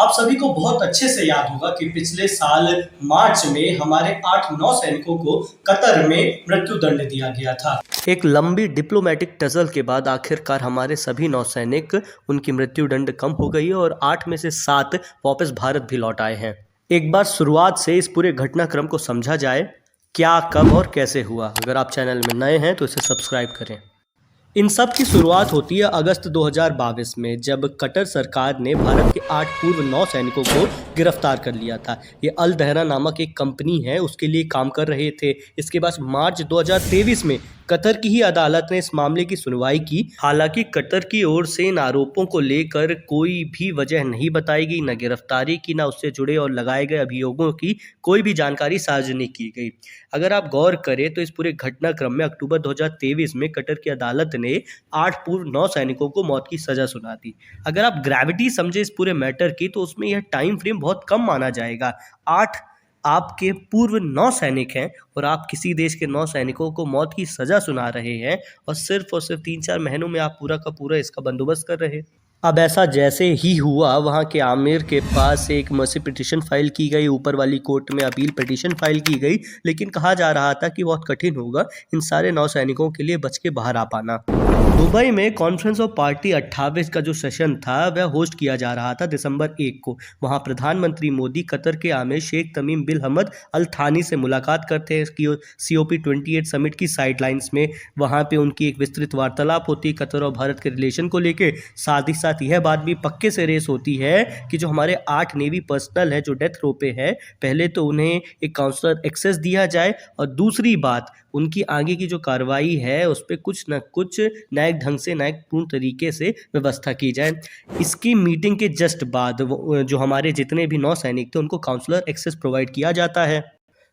आप सभी को बहुत अच्छे से याद होगा कि पिछले साल मार्च में हमारे 8 नौसैनिकों को कतर में मृत्युदंड दिया गया था। एक लंबी डिप्लोमेटिक टसल के बाद आखिरकार हमारे सभी नौसैनिक उनकी मृत्युदंड कम हो गई है और 8 में से 7 वापस भारत भी लौट आए हैं। एक बार शुरुआत से इस पूरे घटनाक्रम को समझा जाए, क्या, कब और कैसे हुआ। अगर आप चैनल में नए हैं तो इसे सब्सक्राइब करें। इन सब की शुरुआत होती है अगस्त 2022 में, जब कतर सरकार ने भारत के 8 पूर्व नौसैनिकों को गिरफ्तार कर लिया था। ये अल दहरा नामक एक कंपनी है, उसके लिए काम कर रहे थे। इसके बाद मार्च 2023 में कतर की ही अदालत ने इस मामले की सुनवाई की। हालांकि कतर की ओर से इन आरोपों को लेकर कोई भी वजह नहीं बताई गई, न गिरफ्तारी की, न उससे जुड़े और लगाए गए अभियोगों की कोई भी जानकारी सार्वजनिक की गई। अगर आप गौर करें तो इस पूरे घटनाक्रम में अक्टूबर 2023 में कतर की अदालत ने 8 पूर्व नौसैनिकों को मौत की सजा सुना दी। अगर आप ग्रेविटी समझे इस पूरे मैटर की तो उसमें यह टाइम फ्रेम बहुत कम माना जाएगा। 8 आपके पूर्व नौसैनिक हैं और आप किसी देश के नौसैनिकों को मौत की सजा सुना रहे हैं और सिर्फ 3-4 महीनों में आप पूरा का पूरा इसका बंदोबस्त कर रहे हैं। अब ऐसा जैसे ही हुआ, वहाँ के आमिर के पास एक मर्सी पिटीशन फाइल की गई, ऊपर वाली कोर्ट में अपील पिटीशन फाइल की गई, लेकिन कहा जा रहा था कि बहुत कठिन होगा इन सारे नौसैनिकों के लिए बच के बाहर आ पाना। दुबई में कॉन्फ्रेंस ऑफ पार्टी 28 का जो सेशन था वह होस्ट किया जा रहा था दिसंबर 1 को। वहाँ प्रधानमंत्री मोदी कतर के आमिर शेख तमीम बिन हमद अल थानी से मुलाकात करते हैं। COP 28 समिट की साइडलाइंस में वहाँ पे उनकी एक विस्तृत वार्तालाप होती है कतर और भारत के रिलेशन को लेके। साथ ही साथ यह बात भी पक्के से रेस होती है कि जो हमारे 8 नेवी पर्सनल है जो डेथ रो पे है, पहले तो उन्हें एक काउंसलर एक्सेस दिया जाए और दूसरी बात उनकी आगे की जो कार्रवाई है उस पर कुछ न कुछ न्यायिक ढंग से, न्यायिकपूर्ण तरीके से व्यवस्था की जाए। इसकी मीटिंग के जस्ट बाद जो हमारे जितने भी नौसैनिक थे उनको काउंसलर एक्सेस प्रोवाइड किया जाता है।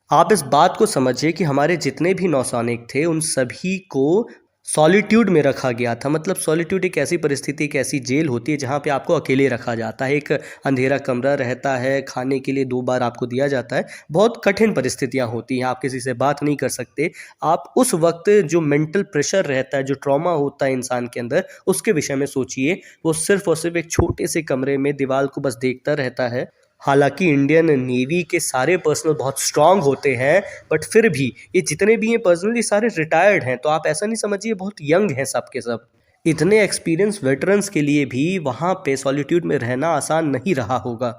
आप इस बात को समझिए कि हमारे जितने भी नौसैनिक थे उन सभी को सॉलिट्यूड में रखा गया था। मतलब सॉलिट्यूड एक ऐसी परिस्थिति, एक ऐसी जेल होती है जहाँ पे आपको अकेले रखा जाता है। एक अंधेरा कमरा रहता है, खाने के लिए 2 बार आपको दिया जाता है। बहुत कठिन परिस्थितियाँ होती हैं, आप किसी से बात नहीं कर सकते। आप उस वक्त जो मेंटल प्रेशर रहता है, जो ट्रॉमा होता है इंसान के अंदर, उसके विषय में सोचिए। वो सिर्फ और सिर्फ एक छोटे से कमरे में दीवार को बस देखता रहता है। हालांकि इंडियन नेवी के सारे पर्सनल बहुत स्ट्रांग होते हैं, बट फिर भी ये जितने भी हैं पर्सनल, ये सारे रिटायर्ड हैं। तो आप ऐसा नहीं समझिए बहुत यंग हैं सब के सब। इतने एक्सपीरियंस वेटरन्स के लिए भी वहाँ पे सॉलिट्यूड में रहना आसान नहीं रहा होगा।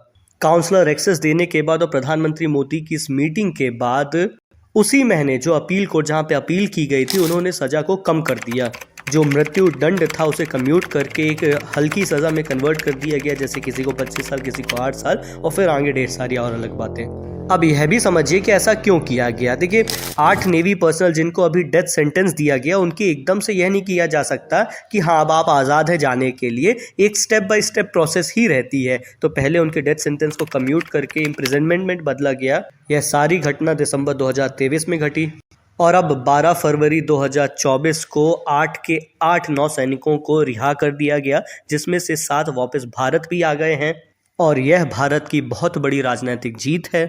काउंसलर एक्सेस देने के बाद और प्रधानमंत्री मोदी की इस मीटिंग के बाद उसी महीने जो अपील कोर्ट जहाँ पे अपील की गई थी उन्होंने सज़ा को कम कर दिया। जो मृत्यु दंड था उसे कम्यूट करके एक हल्की सज़ा में कन्वर्ट कर दिया गया, जैसे किसी को 25 साल, किसी को 8 साल और फिर आगे ढेर सारी और अलग बातें। अब यह भी समझिए कि ऐसा क्यों किया गया। देखिए 8 नेवी पर्सनल जिनको अभी डेथ सेंटेंस दिया गया, उनकी एकदम से यह नहीं किया जा सकता कि हाँ अब आप आज़ाद है जाने के लिए। एक स्टेप बाय स्टेप प्रोसेस ही रहती है। तो पहले उनके डेथ सेंटेंस को कम्यूट करके इम्प्रिजनमेंट में बदला गया। यह सारी घटना दिसंबर 2023 में घटी और अब 12 फरवरी 2024 को 8 के 8 नौसैनिकों को रिहा कर दिया गया, जिसमें से 7 वापस भारत भी आ गए हैं। और यह भारत की बहुत बड़ी राजनीतिक जीत है।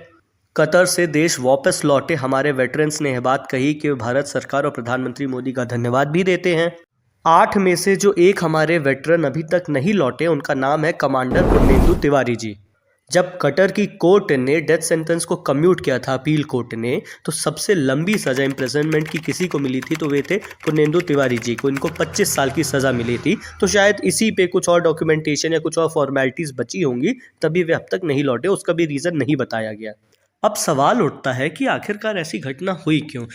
कतर से देश वापस लौटे हमारे वेटरन्स ने यह बात कही कि वे भारत सरकार और प्रधानमंत्री मोदी का धन्यवाद भी देते हैं। 8 में से जो एक हमारे वेटरन अभी तक नहीं लौटे, उनका नाम है कमांडर पुर्नेंदु तिवारी जी। जब कतर की कोर्ट ने डेथ सेंटेंस को कम्यूट किया था, अपील कोर्ट ने, तो सबसे लंबी सज़ा इम्प्रिजनमेंट की किसी को मिली थी तो वे थे पुर्नेंदु तिवारी जी को। इनको 25 साल की सज़ा मिली थी। तो शायद इसी पे कुछ और डॉक्यूमेंटेशन या कुछ और फॉर्मेलिटीज़ बची होंगी, तभी वे अब तक नहीं लौटे। उसका भी रीज़न नहीं बताया गया। अब सवाल उठता है कि आखिरकार ऐसी घटना हुई क्यों।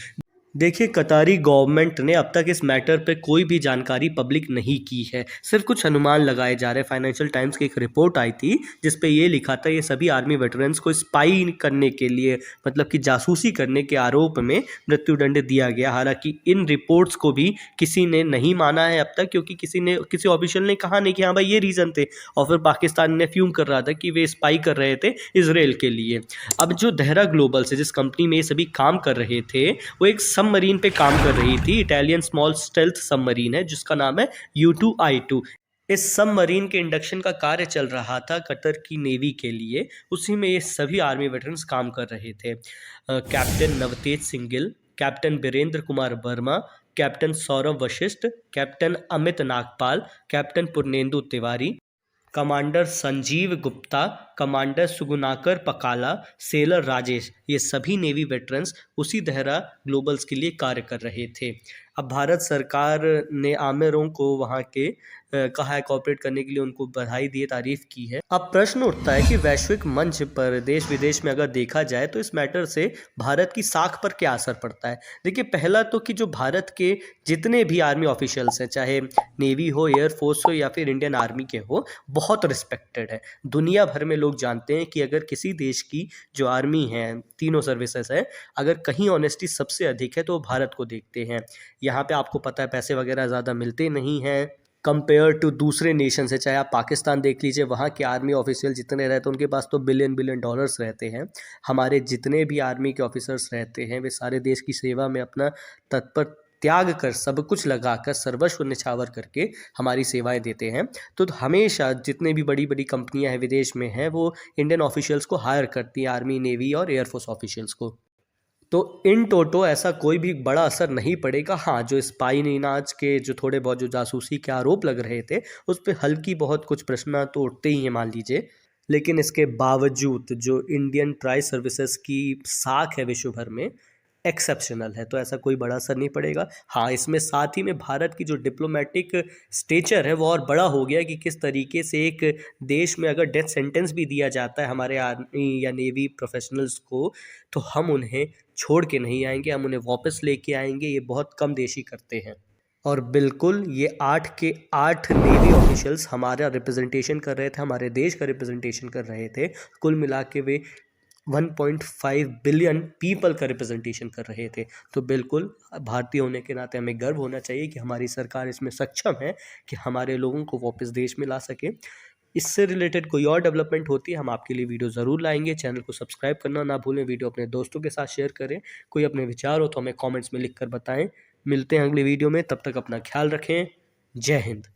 देखिए कतारी गवर्नमेंट ने अब तक इस मैटर पे कोई भी जानकारी पब्लिक नहीं की है, सिर्फ कुछ अनुमान लगाए जा रहे हैं। फाइनेंशियल टाइम्स की एक रिपोर्ट आई थी जिस पे ये लिखा था ये सभी आर्मी वेटरन्स को स्पाई करने के लिए, मतलब कि जासूसी करने के आरोप में मृत्युदंड दिया गया। हालांकि इन रिपोर्ट्स को भी किसी ने नहीं माना है अब तक, क्योंकि किसी ऑफिशियल ने कहा नहीं कि हाँ भाई ये रीज़न थे। और फिर पाकिस्तान ने फ्यूम कर रहा था कि वे स्पाई कर रहे थे इसराइल के लिए। अब जो दहरा ग्लोबल से जिस कंपनी में ये सभी काम कर रहे थे, वो एक सबमरीन पे काम कर रही थी। इटालियन स्मॉल स्टेल्थ सबमरीन है जिसका नाम है U2I2। इस सबमरीन के इंडक्शन का कार्य चल रहा था कतर की नेवी के लिए। उसी में ये सभी आर्मी वेटरन्स काम कर रहे थे। Captain Navtej Singh Gill, captain Birendra Kumar Verma, captain Saurabh Vashisht, captain Amit Nagpal, captain Purnendu Tiwari, commander Sanjeev Gupta, commander Sugunakar Pakala, sailor Rajesh, ये सभी नेवी वेटरन्स उसी दहरा ग्लोबल्स के लिए कार्य कर रहे थे। अब भारत सरकार ने आमिरों को वहाँ के कहा है कॉपरेट करने के लिए, उनको बधाई दी, तारीफ की है। अब प्रश्न उठता है कि वैश्विक मंच पर देश विदेश में अगर देखा जाए तो इस मैटर से भारत की साख पर क्या असर पड़ता है। देखिए, पहला तो कि जो भारत के जितने भी आर्मी ऑफिशियल्स हैं, चाहे नेवी हो, एयरफोर्स हो या फिर इंडियन आर्मी के हो, बहुत रिस्पेक्टेड है। दुनिया भर में लोग जानते हैं कि अगर किसी देश की जो आर्मी है, तीनों सर्विसेज है, अगर कहीं ऑनेस्टी सबसे अधिक है तो वो भारत को देखते हैं। यहाँ पे आपको पता है पैसे वगैरह ज़्यादा मिलते नहीं हैं कंपेयर टू दूसरे नेशन से। चाहे आप पाकिस्तान देख लीजिए, वहाँ के आर्मी ऑफिशियल जितने रहते हैं उनके पास तो बिलियन बिलियन डॉलर्स रहते हैं। हमारे जितने भी आर्मी के ऑफिसर्स रहते हैं वे सारे देश की सेवा में अपना तत्पर त्याग कर, सब कुछ लगाकर, सर्वस्व निछावर करके हमारी सेवाएं देते हैं। तो हमेशा जितने भी बड़ी बड़ी कंपनियां हैं विदेश में हैं, वो इंडियन ऑफिशियल्स को हायर करती हैं, आर्मी, नेवी और एयरफोर्स ऑफिशियल्स को। तो इन टोटो ऐसा कोई भी बड़ा असर नहीं पड़ेगा। हाँ, जो स्पाइनाज के जो थोड़े बहुत जो जासूसी के आरोप लग रहे थे, उस पर हल्की बहुत कुछ प्रश्न तो उठते ही हैं, मान लीजिए। लेकिन इसके बावजूद जो इंडियन ट्राई सर्विसेज की साख है विश्व भर में, एक्सेप्शनल है, तो ऐसा कोई बड़ा असर नहीं पड़ेगा। हाँ, इसमें साथ ही में भारत की जो डिप्लोमेटिक स्टेचर है वो और बड़ा हो गया कि किस तरीके से एक देश में अगर डेथ सेंटेंस भी दिया जाता है हमारे आर्मी या नेवी प्रोफेशनल्स को, तो हम उन्हें छोड़ के नहीं आएंगे, हम उन्हें वापस लेके आएंगे। ये बहुत कम देश ही करते हैं। और बिल्कुल ये 8 के 8 नेवी ऑफिशियल्स हमारा रिप्रेजेंटेशन कर रहे थे, हमारे देश का रिप्रेजेंटेशन कर रहे थे। कुल मिला के वे 1.5 बिलियन पीपल का रिप्रेजेंटेशन कर रहे थे। तो बिल्कुल भारतीय होने के नाते हमें गर्व होना चाहिए कि हमारी सरकार इसमें सक्षम है कि हमारे लोगों को वापस देश में ला सके। इससे रिलेटेड कोई और डेवलपमेंट होती है हम आपके लिए वीडियो ज़रूर लाएंगे। चैनल को सब्सक्राइब करना ना भूलें, वीडियो अपने दोस्तों के साथ शेयर करें। कोई अपने विचार हो तो हमें कमेंट्स में लिख कर बताएं। मिलते हैं अगली वीडियो में, तब तक अपना ख्याल रखें। जय हिंद।